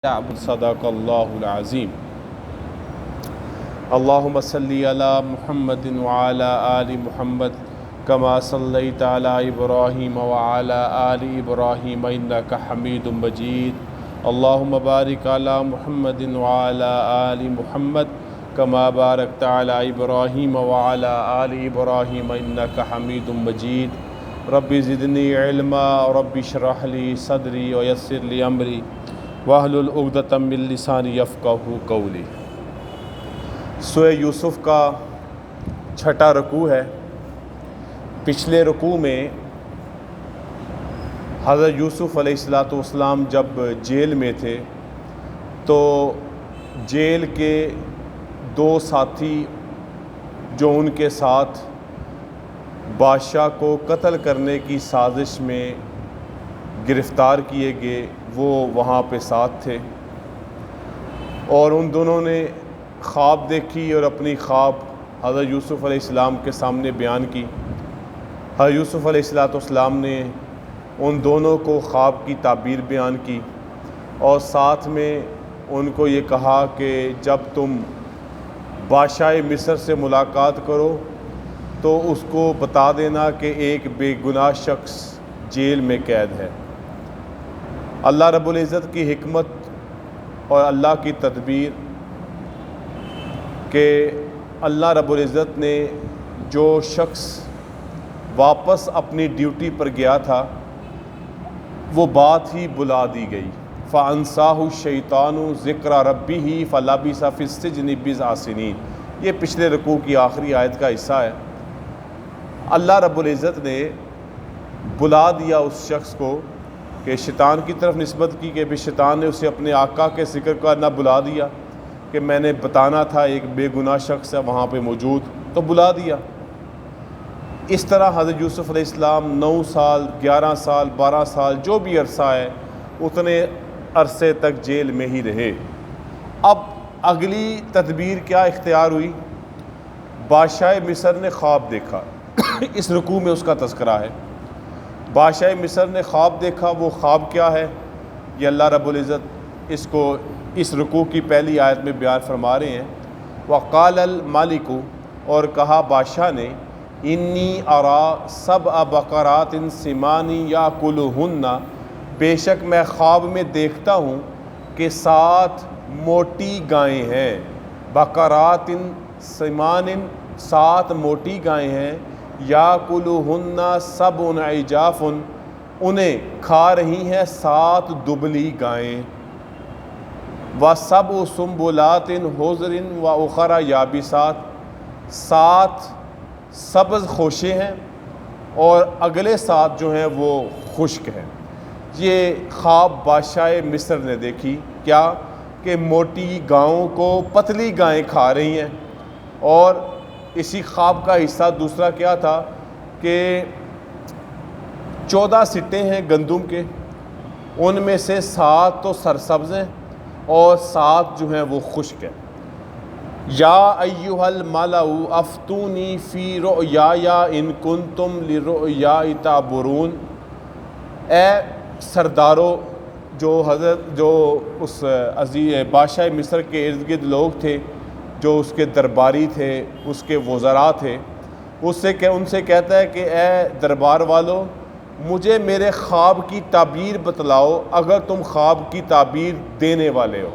صدق اللہ العظیم۔ اللہم صلی علی محمد وعلی آل محمد کما صلیت علی ابراہیم وعلی آل ابراہیم انک حمید مجید۔ اللہم بارک علی محمد وعلی آل محمد کما بارکت علی ابراہیم وعلی آل ابراہیم انک حمید مجید۔ رب زدنی علما رب اشرح لی صدری ویسر لی امری واحلل عقدۃ من لسانی یفقہوا قولی۔ سورہ یوسف کا چھٹا رکوع ہے۔ پچھلے رکوع میں حضرت یوسف علیہ السلام جب جیل میں تھے تو جیل کے دو ساتھی جو ان کے ساتھ بادشاہ کو قتل کرنے کی سازش میں گرفتار کیے گئے وہ وہاں پہ ساتھ تھے، اور ان دونوں نے خواب دیکھی اور اپنی خواب حضرت یوسف علیہ السلام کے سامنے بیان کی۔ حضرت یوسف علیہ السلام نے ان دونوں کو خواب کی تعبیر بیان کی اور ساتھ میں ان کو یہ کہا کہ جب تم بادشاہ مصر سے ملاقات کرو تو اس کو بتا دینا کہ ایک بے گناہ شخص جیل میں قید ہے۔ اللہ رب العزت کی حکمت اور اللہ کی تدبیر کہ اللہ رب العزت نے جو شخص واپس اپنی ڈیوٹی پر گیا تھا وہ بات ہی بلا دی گئی۔ فَأَنْسَاهُ الشَّيْطَانُ ذِكْرَ رَبِّهِ فَلَبِثَ فِي السِّجْنِ بِضْعَ سِنِينَ۔ یہ پچھلے رکوع کی آخری آیت کا حصہ ہے۔ اللہ رب العزت نے بلا دیا اس شخص کو کہ شیطان کی طرف نسبت کی کہ شیطان نے اسے اپنے آقا کے ذکر کا نہ بلا دیا کہ میں نے بتانا تھا ایک بے گناہ شخص ہے وہاں پہ موجود، تو بلا دیا۔ اس طرح حضرت یوسف علیہ السلام 9 سال 11 سال 12 سال جو بھی عرصہ ہے اتنے عرصے تک جیل میں ہی رہے۔ اب اگلی تدبیر کیا اختیار ہوئی؟ بادشاہ مصر نے خواب دیکھا۔ اس رکوع میں اس کا تذکرہ ہے۔ بادشاہ مصر نے خواب دیکھا۔ وہ خواب کیا ہے یہ اللہ رب العزت اس کو اس رکوع کی پہلی آیت میں بیان فرما رہے ہیں۔ وقال المالک، اور کہا بادشاہ نے، انی ارا سبع بقرات سمان یاکلہن، بے شک میں خواب میں دیکھتا ہوں کہ 7 موٹی گائیں ہیں۔ بقرات سمان، 7 موٹی گائیں ہیں۔ یاکلہن سبع عجاف، انہیں کھا رہی ہیں 7 دبلی گائیں۔ وسبع سنبلات خضر واخر یابسات، 7 سبز خوشے ہیں اور اگلے 7 جو ہیں وہ خشک ہیں۔ یہ خواب بادشاہ مصر نے دیکھی کیا کہ موٹی گاؤں کو پتلی گائیں کھا رہی ہیں، اور اسی خواب کا حصہ دوسرا کیا تھا کہ 14 سٹے ہیں گندم کے، ان میں سے 7 تو سرسبز ہیں اور 7 جو ہیں وہ خشک ہیں۔ یا ایھا الملأ افتونی فی رؤیای ان کنتم للرؤیاء تعبرون، اے سردارو، جو اس عزیز بادشاہ مصر کے ارد گرد لوگ تھے، جو اس کے درباری تھے، اس کے وزراء تھے، ان سے کہتا ہے کہ اے دربار والو، مجھے میرے خواب کی تعبیر بتلاؤ اگر تم خواب کی تعبیر دینے والے ہو۔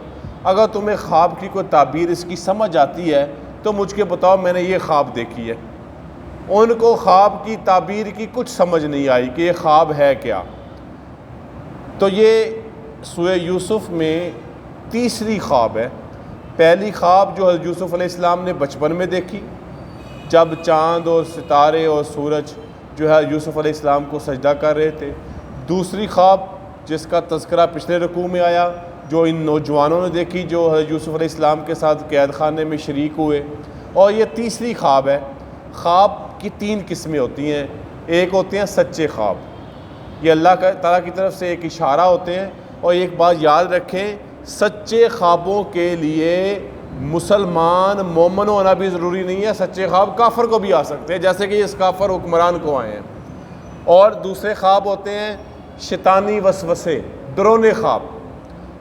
اگر تمہیں خواب کی کوئی تعبیر اس کی سمجھ آتی ہے تو مجھ کے بتاؤ، میں نے یہ خواب دیکھی ہے۔ ان کو خواب کی تعبیر کی کچھ سمجھ نہیں آئی کہ یہ خواب ہے کیا۔ تو یہ سورہ یوسف میں تیسری خواب ہے۔ پہلی خواب جو حضرت یوسف علیہ السلام نے بچپن میں دیکھی، جب چاند اور ستارے اور سورج جو ہے یوسف علیہ السلام کو سجدہ کر رہے تھے۔ دوسری خواب جس کا تذکرہ پچھلے رکوع میں آیا، جو ان نوجوانوں نے دیکھی جو حضرت یوسف علیہ السلام کے ساتھ قید خانے میں شریک ہوئے، اور یہ تیسری خواب ہے۔ خواب کی 3 قسمیں ہوتی ہیں۔ ایک ہوتے ہیں سچے خواب، یہ اللہ تعالیٰ کی طرف سے ایک اشارہ ہوتے ہیں، اور ایک بات یاد رکھیں، سچے خوابوں کے لیے مسلمان مومن ہونا بھی ضروری نہیں ہے، سچے خواب کافر کو بھی آ سکتے ہیں، جیسے کہ اس کافر حکمران کو آئے ہیں۔ اور دوسرے خواب ہوتے ہیں شیطانی وسوسے، ڈرونے خواب،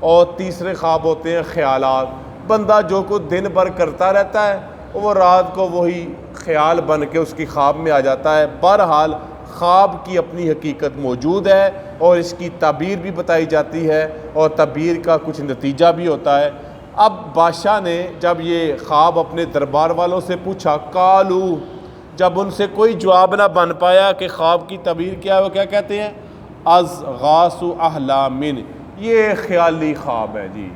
اور تیسرے خواب ہوتے ہیں خیالات. بندہ جو کچھ دن بھر کرتا رہتا ہے وہ رات کو وہی خیال بن کے اس کی خواب میں آ جاتا ہے. بہرحال خواب کی اپنی حقیقت موجود ہے اور اس کی تعبیر بھی بتائی جاتی ہے اور تعبیر کا کچھ نتیجہ بھی ہوتا ہے. اب بادشاہ نے جب یہ خواب اپنے دربار والوں سے پوچھا، قالو، جب ان سے کوئی جواب نہ بن پایا کہ خواب کی تعبیر کیا ہے، وہ کیا کہتے ہیں؟ اضغاث احلام، یہ خیالی خواب ہے جی،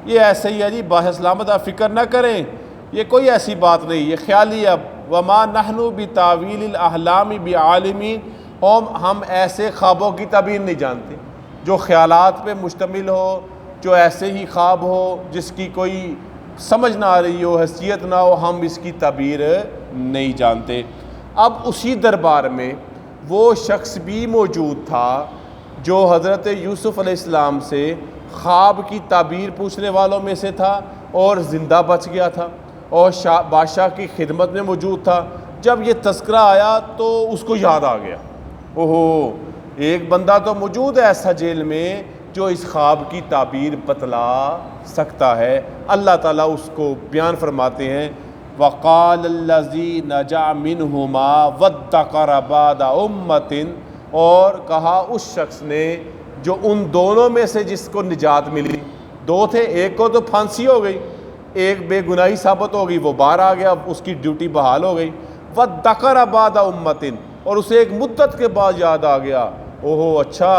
یہ ایسے ہی ہے جی، بادشاہ سلامت آپ فکر نہ کریں، یہ کوئی ایسی بات نہیں، یہ خیالی ہے. وما نحن بتاویل الاحلام بعالمین، ہم ایسے خوابوں کی تعبیر نہیں جانتے جو خیالات پہ مشتمل ہو، جو ایسے ہی خواب ہو جس کی کوئی سمجھ نہ آ رہی ہو، حیثیت نہ ہو، ہم اس کی تعبیر نہیں جانتے. اب اسی دربار میں وہ شخص بھی موجود تھا جو حضرت یوسف علیہ السلام سے خواب کی تعبیر پوچھنے والوں میں سے تھا اور زندہ بچ گیا تھا اور بادشاہ کی خدمت میں موجود تھا. جب یہ تذکرہ آیا تو اس کو یاد آ گیا، اوہو، ایک بندہ تو موجود ہے ایسا جیل میں جو اس خواب کی تعبیر بتلا سکتا ہے. اللہ تعالیٰ اس کو بیان فرماتے ہیں، وَقَالَ الَّذِي نَجَا مِنْهُمَا وَادَّكَرَ بَعْدَ أُمَّةٍ، اور کہا اس شخص نے جو ان دونوں میں سے جس کو نجات ملی. دو تھے، ایک کو تو پھانسی ہو گئی، ایک بے گناہی ثابت ہو گئی، وہ باہر آ گیا، اس کی ڈیوٹی بحال ہو گئی. وَادَّكَرَ بَعْدَ أُمَّةٍ، اور اسے ایک مدت کے بعد یاد آ گیا، اوہو اچھا،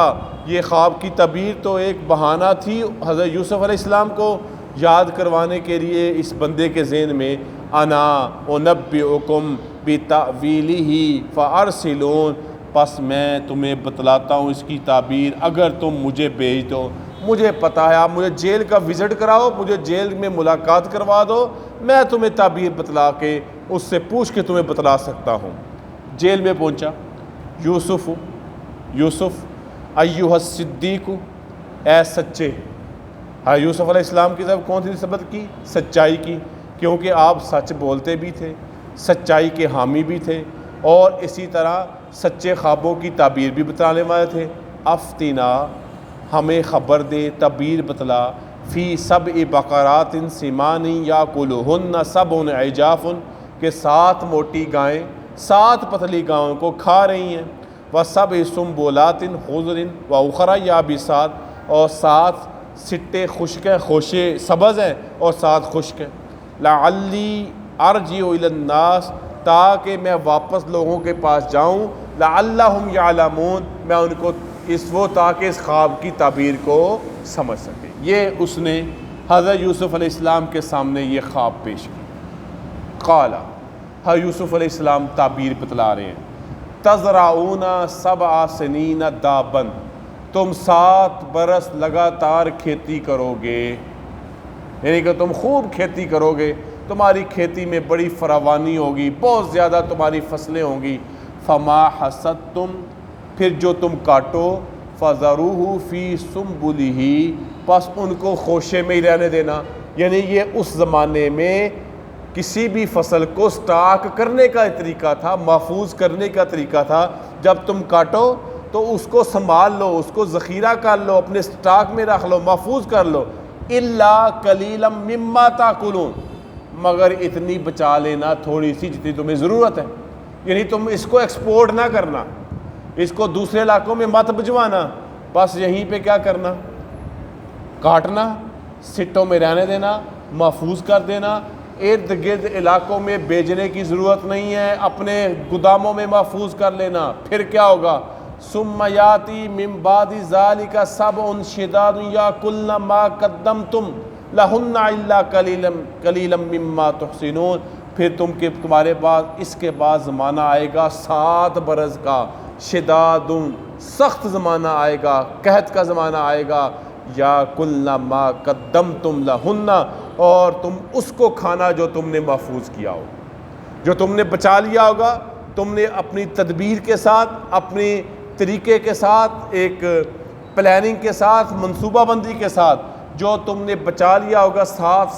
یہ خواب کی تعبیر تو ایک بہانہ تھی حضرت یوسف علیہ السلام کو یاد کروانے کے لیے اس بندے کے ذہن میں. انا انبئکم بتأویلہ فارسلون، پس میں تمہیں بتلاتا ہوں اس کی تعبیر اگر تم مجھے بھیج دو. مجھے پتہ ہے، آپ مجھے جیل کا وزٹ کراؤ، مجھے جیل میں ملاقات کروا دو، میں تمہیں تعبیر بتلا کے اس سے پوچھ کے تمہیں بتلا سکتا ہوں. جیل میں پہنچا، یوسف ایھا الصدیق، اے سچے. ہاں، یوسف علیہ السلام کی طرف کون سی نسبت کی؟ سچائی کی، کیونکہ آپ سچ بولتے بھی تھے، سچائی کے حامی بھی تھے اور اسی طرح سچے خوابوں کی تعبیر بھی بتانے والے تھے. افتنا، ہمیں خبر دے، تعبیر بتلا، فی سبع بقرات سمان یاکلہن سبع عجاف، کہ 7 موٹی گائیں 7 پتلی گاؤں کو کھا رہی ہیں. وسبع سنبلات خضر واخر یابسات، اور 7 سٹے خشک ہیں، خوشے سبز ہیں اور 7 خشک ہیں. لعلی ارجع الی الناس، تاکہ میں واپس لوگوں کے پاس جاؤں. لعلہم یعلمون، میں ان کو تاکہ اس خواب کی تعبیر کو سمجھ سکے. یہ اس نے حضرت یوسف علیہ السلام کے سامنے یہ خواب پیش کی. قال، یوسف علیہ السلام تعبیر بتلا رہے ہیں، تزرعون 7 سنین دابا، تم 7 برس لگاتار کھیتی کرو گے، یعنی کہ تم خوب کھیتی کرو گے، تمہاری کھیتی میں بڑی فراوانی ہوگی، بہت زیادہ تمہاری فصلیں ہوں گی. فما حصدتم، پھر جو تم کاٹو، فذروہ فی سنبلہ، پس ان کو خوشے میں ہی رہنے دینا. یعنی یہ اس زمانے میں کسی بھی فصل کو سٹاک کرنے کا طریقہ تھا، محفوظ کرنے کا طریقہ تھا. جب تم کاٹو تو اس کو سنبھال لو، اس کو ذخیرہ کر لو، اپنے سٹاک میں رکھ لو، محفوظ کر لو. الا قلیلا مما تاکلون، مگر اتنی بچا لینا تھوڑی سی جتنی تمہیں ضرورت ہے. یعنی تم اس کو ایکسپورٹ نہ کرنا، اس کو دوسرے علاقوں میں مت بھجوانا، بس یہیں پہ کیا کرنا، کاٹنا، سٹوں میں رہنے دینا، محفوظ کر دینا. ارد گرد علاقوں میں بیچنے کی ضرورت نہیں ہے، اپنے گوداموں میں محفوظ کر لینا. پھر کیا ہوگا؟ ثم یاتی من بعد ذلک سبع شداد یاکلن ما قدمتم لہن الا قلیلا مما تحسنون، پھر تمہارے پاس اس کے بعد زمانہ آئے گا 7 برس کا، شداد، سخت زمانہ آئے گا، قحط کا زمانہ آئے گا. یا کل ما قدمتم لہن، اور تم اس کو کھانا جو تم نے محفوظ کیا ہو، جو تم نے بچا لیا ہوگا، تم نے اپنی تدبیر کے ساتھ، اپنی طریقے کے ساتھ، ایک پلاننگ کے ساتھ، منصوبہ بندی کے ساتھ جو تم نے بچا لیا ہوگا 7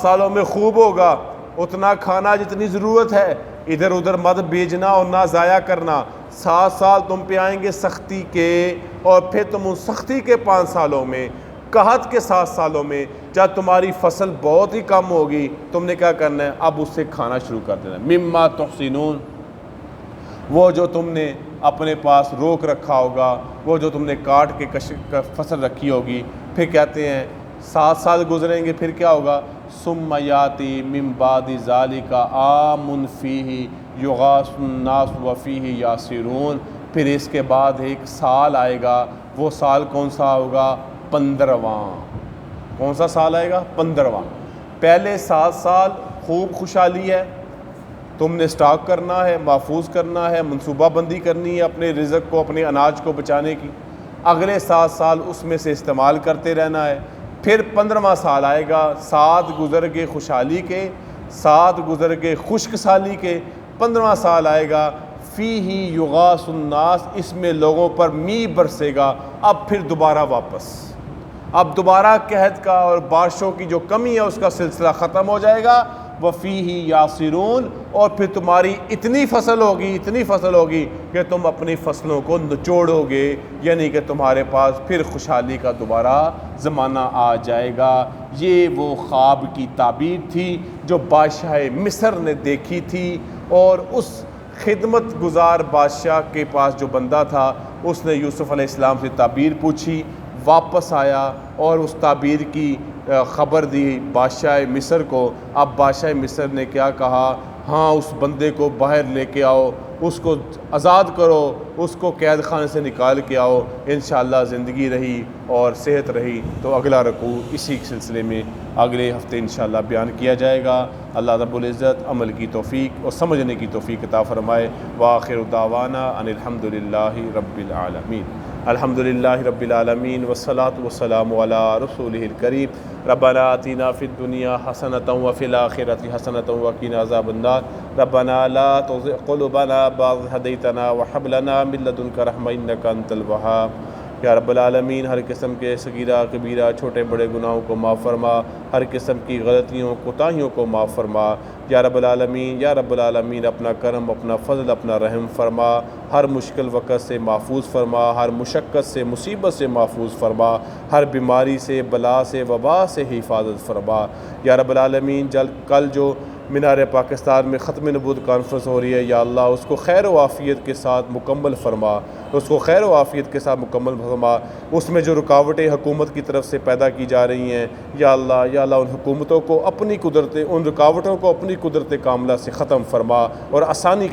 سالوں میں خوب ہوگا. اتنا کھانا جتنی ضرورت ہے، ادھر ادھر مت بیچنا اور نہ ضائع کرنا. 7 سال تم پہ آئیں گے سختی کے، اور پھر تم ان سختی کے 5 سالوں میں قحط کے 7 سالوں میں جب تمہاری فصل بہت ہی کم ہوگی، تم نے کیا کرنا ہے؟ اب اس سے کھانا شروع کر دینا۔ مما تحسنون، وہ جو تم نے اپنے پاس روک رکھا ہوگا، وہ جو تم نے کاٹ کے فصل رکھی ہوگی، پھر کہتے ہیں 7 سال گزریں گے، پھر کیا ہوگا؟ ثم یاتی من بعد ذالک عام فیہ یغاث الناس وفیہ یاسرون، پھر اس کے بعد ایک سال آئے گا، وہ سال کون سا ہوگا؟ 15واں۔ کون سا سال آئے گا؟ 15واں۔ پہلے 7 سال خوب خوشحالی ہے، تم نے سٹاک کرنا ہے، محفوظ کرنا ہے، منصوبہ بندی کرنی ہے اپنے رزق کو، اپنے اناج کو بچانے کی۔ اگلے 7 سال اس میں سے استعمال کرتے رہنا ہے۔ پھر 15واں سال آئے گا، 7 گزر گئے خوشحالی کے، 7 گزر گئے خشک سالی کے، 15واں سال آئے گا فیہ یغاث الناس، اس میں لوگوں پر می برسے گا۔ اب پھر دوبارہ واپس، اب دوبارہ قحط کا اور بارشوں کی جو کمی ہے اس کا سلسلہ ختم ہو جائے گا۔ وفیہ یاسرون، اور پھر تمہاری اتنی فصل ہوگی کہ تم اپنی فصلوں کو نچوڑو گے، یعنی کہ تمہارے پاس پھر خوشحالی کا دوبارہ زمانہ آ جائے گا۔ یہ وہ خواب کی تعبیر تھی جو بادشاہ مصر نے دیکھی تھی، اور اس خدمت گزار بادشاہ کے پاس جو بندہ تھا اس نے یوسف علیہ السلام سے تعبیر پوچھی، واپس آیا اور اس تعبیر کی خبر دی بادشاہ مصر کو۔ اب بادشاہ مصر نے کیا کہا؟ ہاں، اس بندے کو باہر لے کے آؤ، اس کو آزاد کرو، اس کو قید خانے سے نکال کے آؤ، انشاءاللہ زندگی رہی اور صحت رہی تو اگلا رکوع اسی سلسلے میں اگلے ہفتے انشاءاللہ بیان کیا جائے گا۔ اللہ رب العزت عمل کی توفیق اور سمجھنے کی توفیق عطا فرمائے۔ وآخر دعوانا ان الحمدللہ رب العالمین۔ الحمدللہ رب العالمین والصلاة والسلام علی رسولہ الکریم۔ ربنا آتنا فی الدنیا حسنۃ وفی الآخرۃ حسنۃ وقنا عذاب النار۔ ربنا لا تزغ قلوبنا بعد إذ هديتنا وهب لنا من لدنک رحمۃ انک انت الوہاب۔ یا رب العالمین، ہر قسم کے صغیرہ کبیرہ چھوٹے بڑے گناہوں کو معاف فرما، ہر قسم کی غلطیوں کوتاہیوں کو معاف فرما۔ یا رب العالمین اپنا کرم، اپنا فضل، اپنا رحم فرما، ہر مشکل وقت سے محفوظ فرما، ہر مشقت سے مصیبت سے محفوظ فرما، ہر بیماری سے بلا سے وبا سے حفاظت فرما۔ یا رب العالمین، کل جو مینار پاکستان میں ختم نبوت کانفرنس ہو رہی ہے، یا اللہ اس کو خیر و عافیت کے ساتھ مکمل فرما، اس کو خیر و عافیت کے ساتھ مکمل فرما۔ اس میں جو رکاوٹیں حکومت کی طرف سے پیدا کی جا رہی ہیں، یا اللہ ان حکومتوں کو ان رکاوٹوں کو اپنی قدرت کاملہ سے ختم فرما اور آسانی